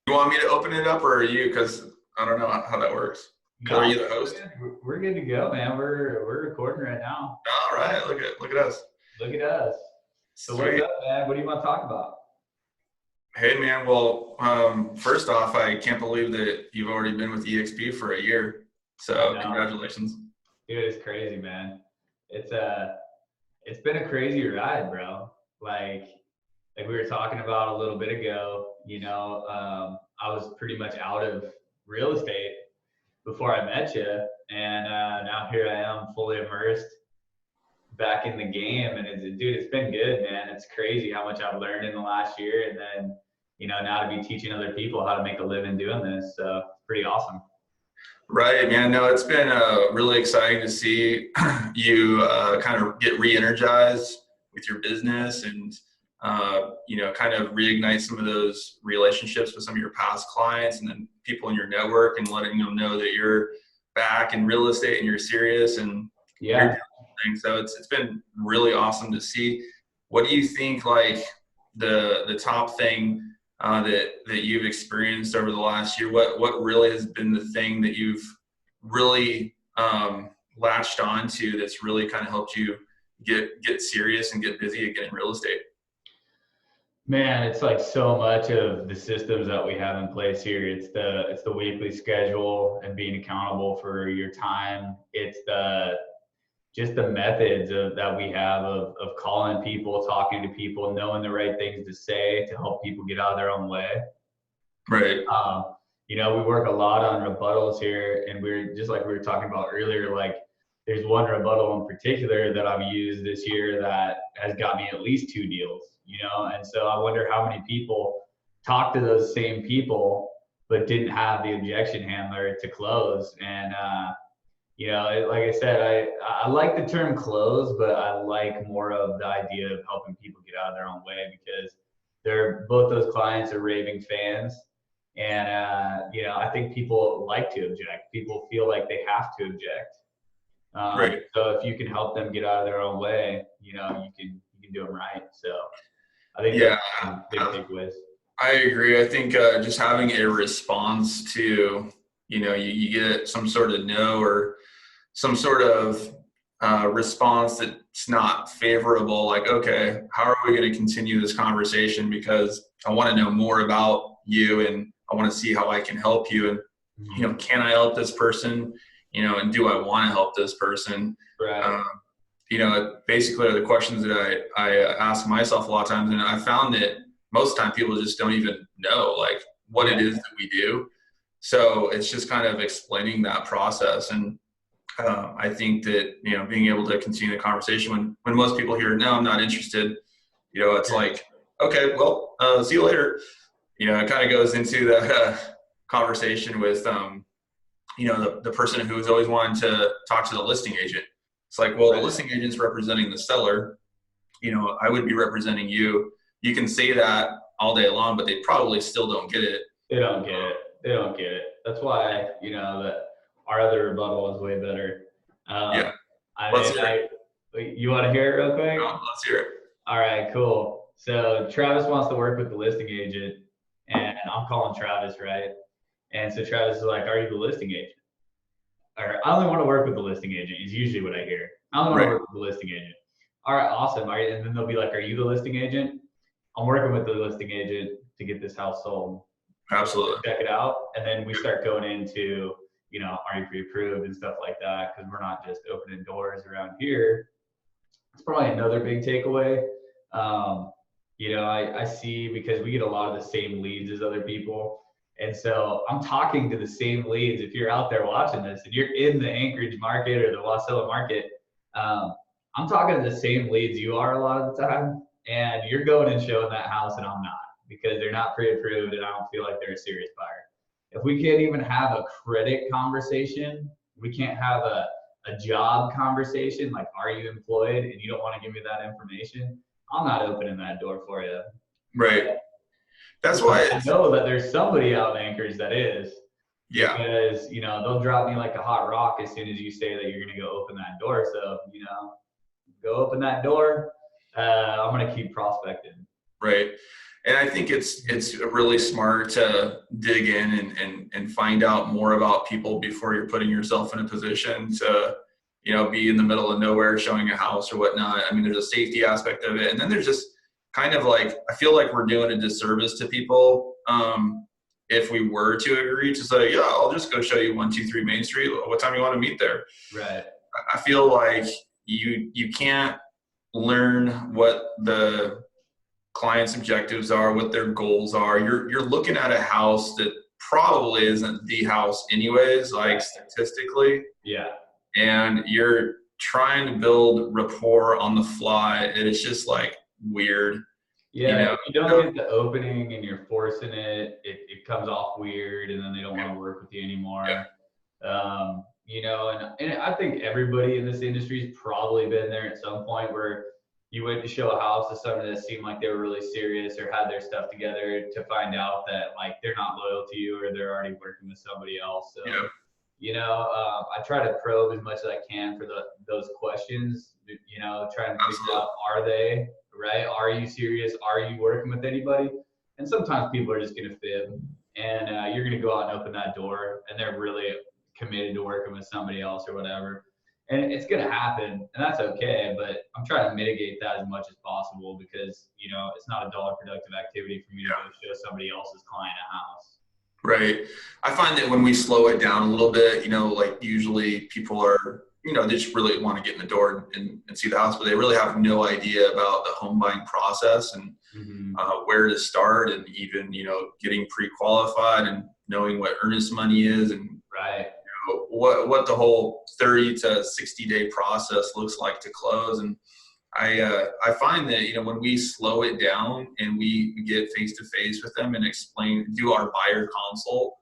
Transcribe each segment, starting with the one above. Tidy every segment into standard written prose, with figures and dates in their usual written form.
You want me to open it up, or are you? Because I don't know how that works. Because are No, you the host? we're good to go, man. We're recording right now. All right. Look at us. Look at us. So what's Sweet. up, man? What do you want to talk about? Hey, man. Well, first off, I can't believe that you've already been with EXP for a year. I So know, congratulations. dude. It's crazy, man. It's it's been a crazy ride, bro. Like like we were talking about a little bit ago. I was pretty much out of real estate before I met you, and now here I am, fully immersed back in the game. And dude, it's been good, man. It's crazy how much I've learned in the last year, and then now to be teaching other people how to make a living doing this. So it's pretty awesome. Right, man. No, it's been really exciting to see you kind of get re-energized with your business and, kind of reignite some of those relationships with some of your past clients and then people in your network and letting them know that you're back in real estate and you're serious and you're Yeah. doing things. So it's been really awesome to see. What do you think, like, the top thing that you've experienced over the last year? What really has been the thing that you've really latched onto that's really kind of helped you get serious and get busy again in real estate? Man, it's like so much of the systems that we have in place here. It's the weekly schedule and being accountable for your time. It's the just the methods that we have of calling people, talking to people, knowing the right things to say to help people get out of their own way. Right. Um, we work a lot on rebuttals here, and we're just like we were talking about earlier. Like, there's one rebuttal in particular that I've used this year that has got me at least two deals. And so I wonder how many people talk to those same people but didn't have the objection handler to close. And like I said, I like the term close, but I like more of the idea of helping people get out of their own way, because they're both those clients are raving fans. And I think people like to object. People feel like they have to object. Right. So if you can help them get out of their own way, you can do them right. So I think those Yeah, are big takeaways. I agree. I think just having a response to, you get some sort of no or some sort of response that's not favorable, like, okay, how are we going to continue this conversation? Because I want to know more about you and I want to see how I can help you. And, Mhm. can I help this person? And do I want to help this person? Right. Um, basically are the questions that I ask myself a lot of times. And I found that most of the time people just don't even know, like, what it Yeah. is that we do. So it's just kind of explaining that process. And I think that, being able to continue the conversation when most people hear, no, I'm not interested, it's Sure. like, okay, well, see you later. It kind of goes into that conversation with, the person who's always wanting to talk to the listing agent. It's like, well, the Right. listing agent's representing the seller. I would be representing you. You can say that all day long, but they probably still don't get it. They don't get it. They don't get it. That's why, that our other rebuttal is way better. Yeah. Um, I Let's mean, hear it. you want to hear it real quick? Let's hear it. All right, cool. So Travis wants to work with the listing agent, and I'm calling Travis, right? And so Travis is like, "Are you the listing agent?" Or, "I only want to work with the listing agent," is usually what I hear. "I only want to Right. work with the listing agent." All right, awesome. All right, and then they'll be like, "Are you the listing agent?" "I'm working with the listing agent to get this house sold. Absolutely. Check it out." And then we start going into, are you pre-approved and stuff like that, because we're not just opening doors around here. It's probably another big takeaway. I see, because we get a lot of the same leads as other people. And so I'm talking to the same leads. If you're out there watching this and you're in the Anchorage market or the Wasilla market, um, I'm talking to the same leads you are a lot of the time. And you're going and showing that house, and I'm not, because they're not pre-approved and I don't feel like they're a serious buyer. If we can't even have a credit conversation, we can't have a job conversation, like, are you employed, and you don't want to give me that information, I'm not opening that door for you. Right. That's But why I it's, know that there's somebody out in Anchorage that is, yeah. because they'll drop me like a hot rock as soon as you say that you're going to go open that door. So go open that door. I'm going to keep prospecting. Right. And I think it's really smart to dig in and find out more about people before you're putting yourself in a position to, be in the middle of nowhere showing a house or whatnot. I mean, there's a safety aspect of it. And then there's just kind of like, I feel like we're doing a disservice to people if we were to agree to say, yeah, I'll just go show you 123 Main Street. What time you want to meet there? Right. I feel like you can't learn what the client's objectives are, what their goals are. You're looking at a house that probably isn't the house anyways, like statistically. Yeah. And you're trying to build rapport on the fly, and it's just like weird. Yeah, if you don't get the opening and you're forcing it, it comes off weird, and then they don't want to work with you anymore. Yeah. And I think everybody in this industry's probably been there at some point where you went to show a house to somebody that seemed like they were really serious or had their stuff together, to find out that like they're not loyal to you or they're already working with somebody else. So, I try to probe as much as I can for those questions, trying to figure out, are they, right? Are you serious? Are you working with anybody? And sometimes people are just going to fib, and you're going to go out and open that door, and they're really committed to working with somebody else or whatever. And it's going to happen, and that's okay. But I'm trying to mitigate that as much as possible, because, it's not a dollar productive activity for me to go show somebody else's client a house. Right. I find that when we slow it down a little bit, like usually people are, they just really want to get in the door and see the house, but they really have no idea about the home buying process and where to start, and even, getting pre-qualified and knowing what earnest money is, and what the whole 30 to 60 day process looks like to close. And I find that, when we slow it down and we get face to face with them and do our buyer consult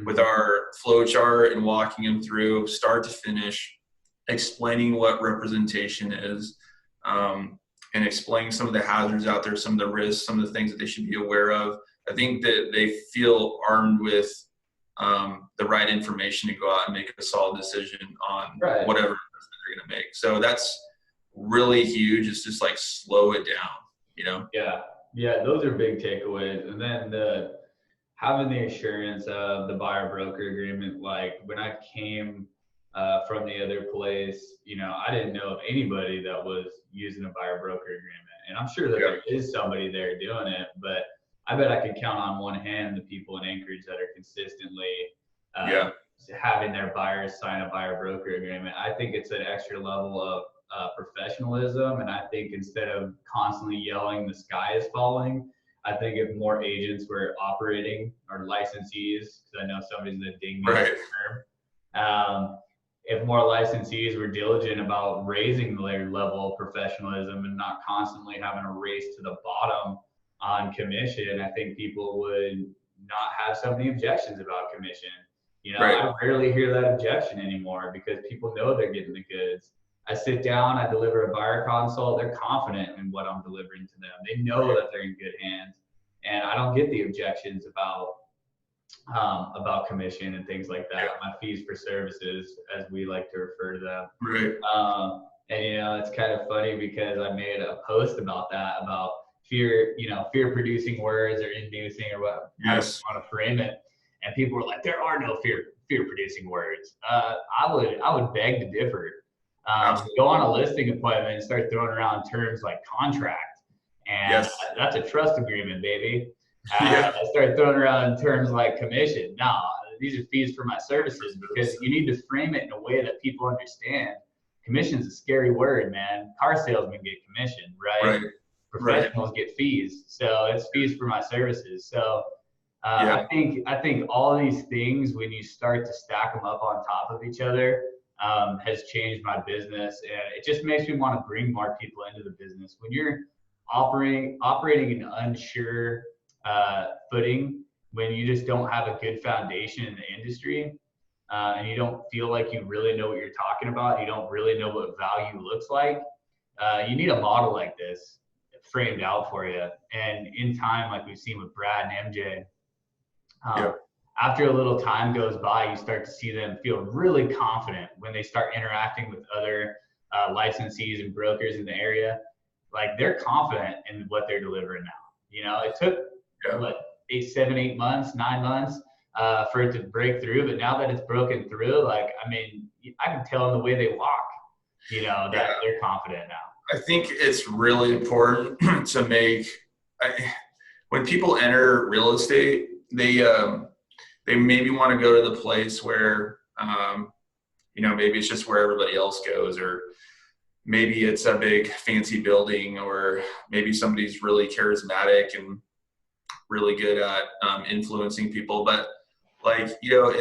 with our flow chart and walking them through start to finish, explaining what representation is, and explaining some of the hazards out there, some of the risks, some of the things that they should be aware of. I think that they feel armed with the right information to go out and make a solid decision on whatever they're going to make. So that's really huge. It's just like slow it down, Yeah, those are big takeaways. And then having the assurance of the buyer broker agreement. Like when I came from the other place, I didn't know of anybody that was using a buyer broker agreement, and I'm sure that there is somebody there doing it, but I bet I could count on one hand the people in Anchorage that are consistently having their buyers sign a buyer broker agreement. I think it's an extra level of professionalism. And I think instead of constantly yelling, the sky is falling, I think if more agents were operating, or licensees, because I know somebody's going to ding me on the term, if more licensees were diligent about raising their level of professionalism and not constantly having a race to the bottom on commission, I think people would not have so many objections about commission. I rarely hear that objection anymore, because people know they're getting the goods. I sit down, I deliver a buyer consult, they're confident in what I'm delivering to them. They know that they're in good hands, and I don't get the objections about commission and things like that. My fees for services, as we like to refer to them. And it's kind of funny, because I made a post about that, about fear producing words, or inducing, or what I want to frame it. And people were like, there are no fear producing words. I would beg to differ. Go on a listing appointment and start throwing around terms like contract, and that's a trust agreement, baby. I start throwing around terms like commission. No, these are fees for my services, because you need to frame it in a way that people understand. Commission's a scary word, man. Car salesmen get commission, right? Professionals get fees, so it's fees for my services. So I think all these things, when you start to stack them up on top of each other, has changed my business, and it just makes me want to bring more people into the business. When you're operating in unsure footing, when you just don't have a good foundation in the industry, and you don't feel like you really know what you're talking about, you don't really know what value looks like, you need a model like this framed out for you. And in time, like we've seen with Brad and MJ, after a little time goes by, you start to see them feel really confident when they start interacting with other licensees and brokers in the area. Like, they're confident in what they're delivering now. It took what, 8 months, 9 months for it to break through. But now that it's broken through, like, I mean, I can tell in the way they walk, that they're confident now. I think it's really important to when people enter real estate, they maybe want to go to the place where, maybe it's just where everybody else goes, or maybe it's a big fancy building, or maybe somebody's really charismatic and really good at influencing people. But you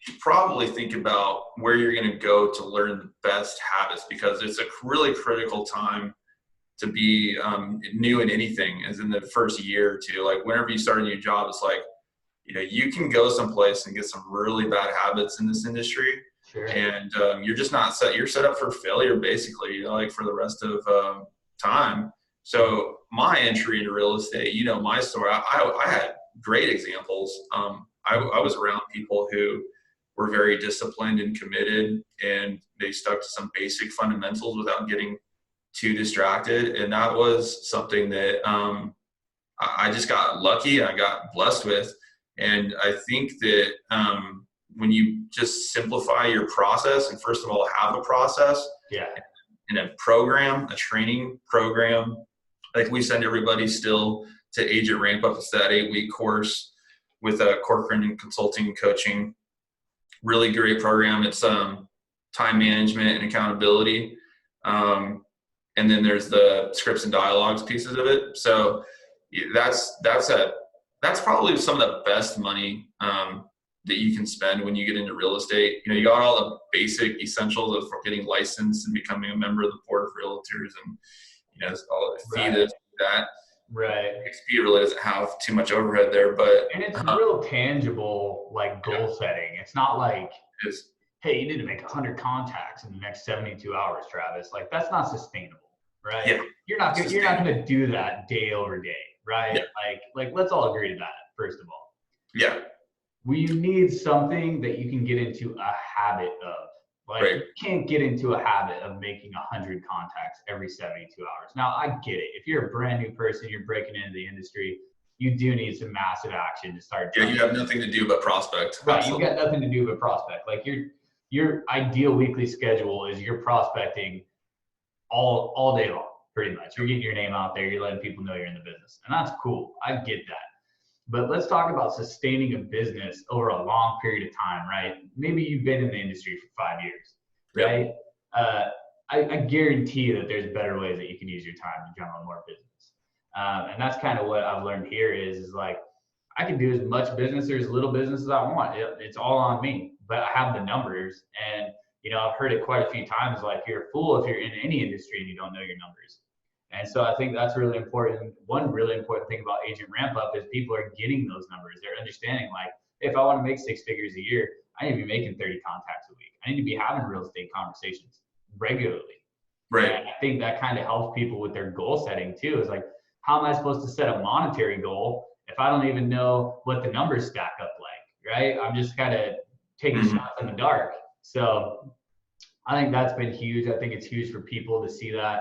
should probably think about where you're going to go to learn the best habits, because it's a really critical time to be new in anything, as in the first year or two. Like whenever you start a new job, it's like, you can go someplace and get some really bad habits in this industry. Sure. And you're just not you're set up for failure, basically, for the rest of time. So my entry into real estate, my story, I had great examples. I was around people who were very disciplined and committed, and they stuck to some basic fundamentals without getting too distracted. And that was something that I just got lucky and I got blessed with. And I think that when you just simplify your process, and first of all, have a process, in a program, a training program, like we send everybody still to Agent Ramp Up. It's that 8-week course with Corcoran and consulting and coaching. Really great program. It's time management and accountability. And then there's the scripts and dialogues pieces of it. So that's probably some of the best money that you can spend when you get into real estate. You got all the basic essentials of getting licensed and becoming a member of the board of realtors, and all the fee this, that. Right. XP really doesn't have too much overhead there, and it's real tangible, like goal setting. It's not like, hey, you need to make 100 contacts in the next 72 hours, Travis. Like, that's not sustainable, right? Yeah. You're not going to do that day over day, right? Yeah. Like let's all agree to that, first of all. Yeah. We need something that you can get into a habit of. Like, you can't get into a habit of making 100 contacts every 72 hours. Now, I get it. If you're a brand new person, you're breaking into the industry, you do need some massive action to start. Yeah, you have nothing to do but prospect. Right, you got nothing to do but prospect. Like, your ideal weekly schedule is you're prospecting all day long, pretty much. You're getting your name out there. You're letting people know you're in the business. And that's cool. I get that. But let's talk about sustaining a business over a long period of time, right? Maybe you've been in the industry for 5 years, right? Yep. I guarantee that there's better ways that you can use your time to generate more business. And that's kind of what I've learned here is like, I can do as much business or as little business as I want. It's all on me, but I have the numbers. And, I've heard it quite a few times, like, you're a fool if you're in any industry and you don't know your numbers. And so I think that's really important. One really important thing about Agent Ramp Up is people are getting those numbers. They're understanding, like, if I want to make 6 figures a year, I need to be making 30 contacts a week. I need to be having real estate conversations regularly. Right. And I think that kind of helps people with their goal setting too. Is like, how am I supposed to set a monetary goal if I don't even know what the numbers stack up like, right? I'm just kind of taking shots in the dark. So I think that's been huge. I think it's huge for people to see that.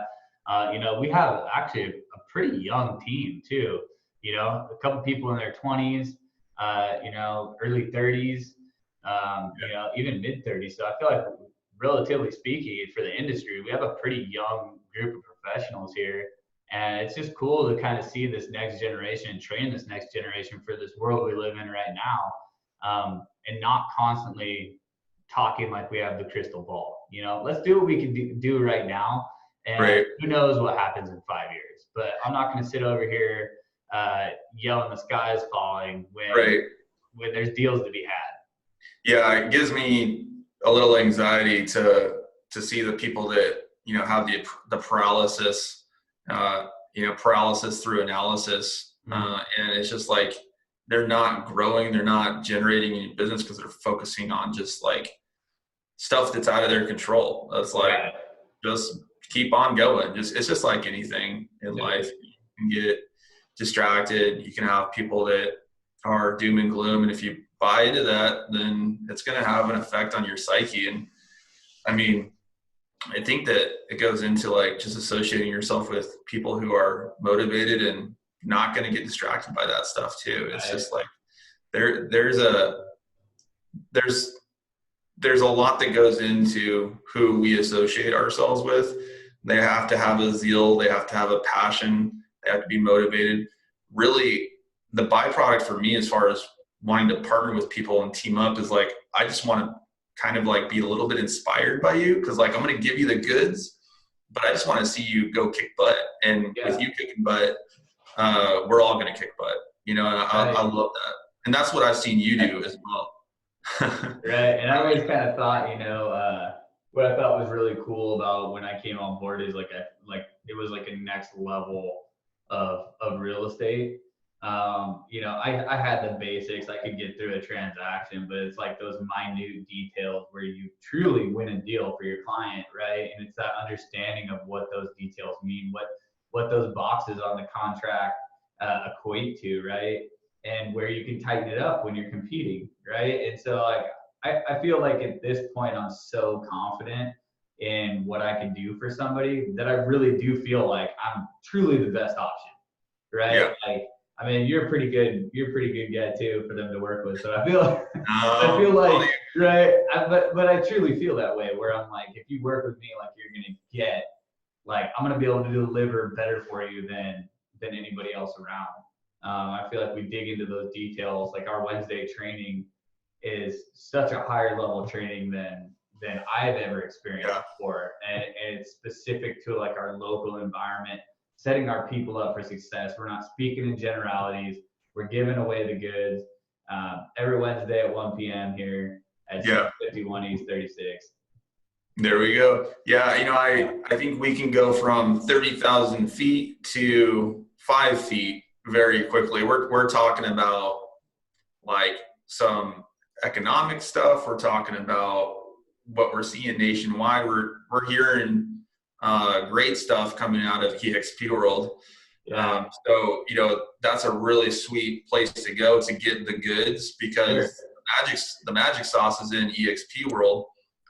We have actually a pretty young team too, a couple people in their 20s, early 30s, even mid 30s. So I feel like, relatively speaking, for the industry, we have a pretty young group of professionals here. And it's just cool to kind of see this next generation and train this next generation for this world we live in right now, and not constantly talking like we have the crystal ball. Let's do what we can do right now. And who knows what happens in 5 years. But I'm not going to sit over here yelling the sky is falling when there's deals to be had. Yeah, it gives me a little anxiety to see the people that, have the paralysis, paralysis through analysis. And it's just like they're not growing. They're not generating any business because they're focusing on just like stuff that's out of their control. That's like just keep on going. It's just like anything in life. You can get distracted. You can have people that are doom and gloom. And if you buy into that, then it's going to have an effect on your psyche. And I mean, I think that it goes into like just associating yourself with people who are motivated and not going to get distracted by that stuff too. It's Right. just like there's a lot that goes into who we associate ourselves with. They have to have a zeal, they have to have a passion, they have to be motivated. Really, the byproduct for me as far as wanting to partner with people and team up is like, I just want to kind of like be a little bit inspired by you, because like I'm going to give you the goods, but I just want to see you go kick butt. And with you kicking butt, we're all going to kick butt, and I love that. And that's what I've seen you do as well. Right. And I always kind of thought, what I thought was really cool about when I came on board is like it was like a next level of real estate. I had the basics. I could get through a transaction, but it's like those minute details where you truly win a deal for your client, right? And it's that understanding of what those details mean, what those boxes on the contract equate to, right? And where you can tighten it up when you're competing, right? And so like I feel like at this point I'm so confident in what I can do for somebody that I really do feel like I'm truly the best option, right? Yeah. Like, I mean, you're a pretty good guy too for them to work with. So I feel like right, but I truly feel that way where I'm like, if you work with me, like you're gonna get, like I'm gonna be able to deliver better for you than anybody else around. I feel like we dig into those details. Like our Wednesday training is such a higher level training than I've ever experienced before, and it's specific to like our local environment, setting our people up for success. We're not speaking in generalities. We're giving away the goods every Wednesday at 1 p.m. here at 651 East 36. There we go. Yeah, I think we can go from 30,000 feet to 5 feet very quickly. We're talking about like some economic stuff. We're talking about what we're seeing nationwide. We're hearing great stuff coming out of EXP world. So that's a really sweet place to go to get the goods, because the magic sauce is in EXP world.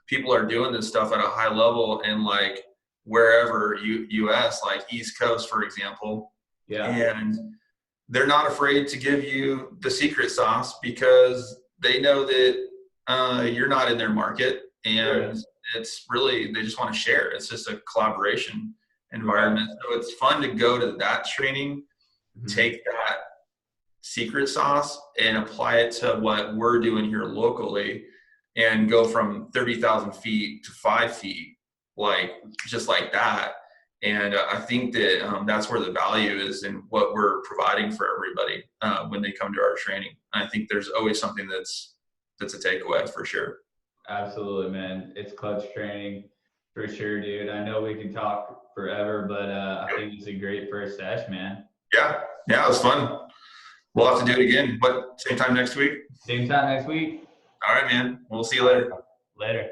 People are doing this stuff at a high level in like wherever US, like East Coast, for example. And they're not afraid to give you the secret sauce because they know that you're not in their market, and it's really, they just want to share. It's just a collaboration environment. So it's fun to go to that training, take that secret sauce and apply it to what we're doing here locally, and go from 30,000 feet to 5 feet, like just like that. And I think that that's where the value is in what we're providing for everybody when they come to our training. I think there's always something that's a takeaway for sure. Absolutely, man. It's clutch training for sure, dude. I know we can talk forever, but I think it's a great first sesh, man. Yeah, it was fun. We'll have to do it again. Same time next week? Same time next week. All right, man. We'll see you later. Later.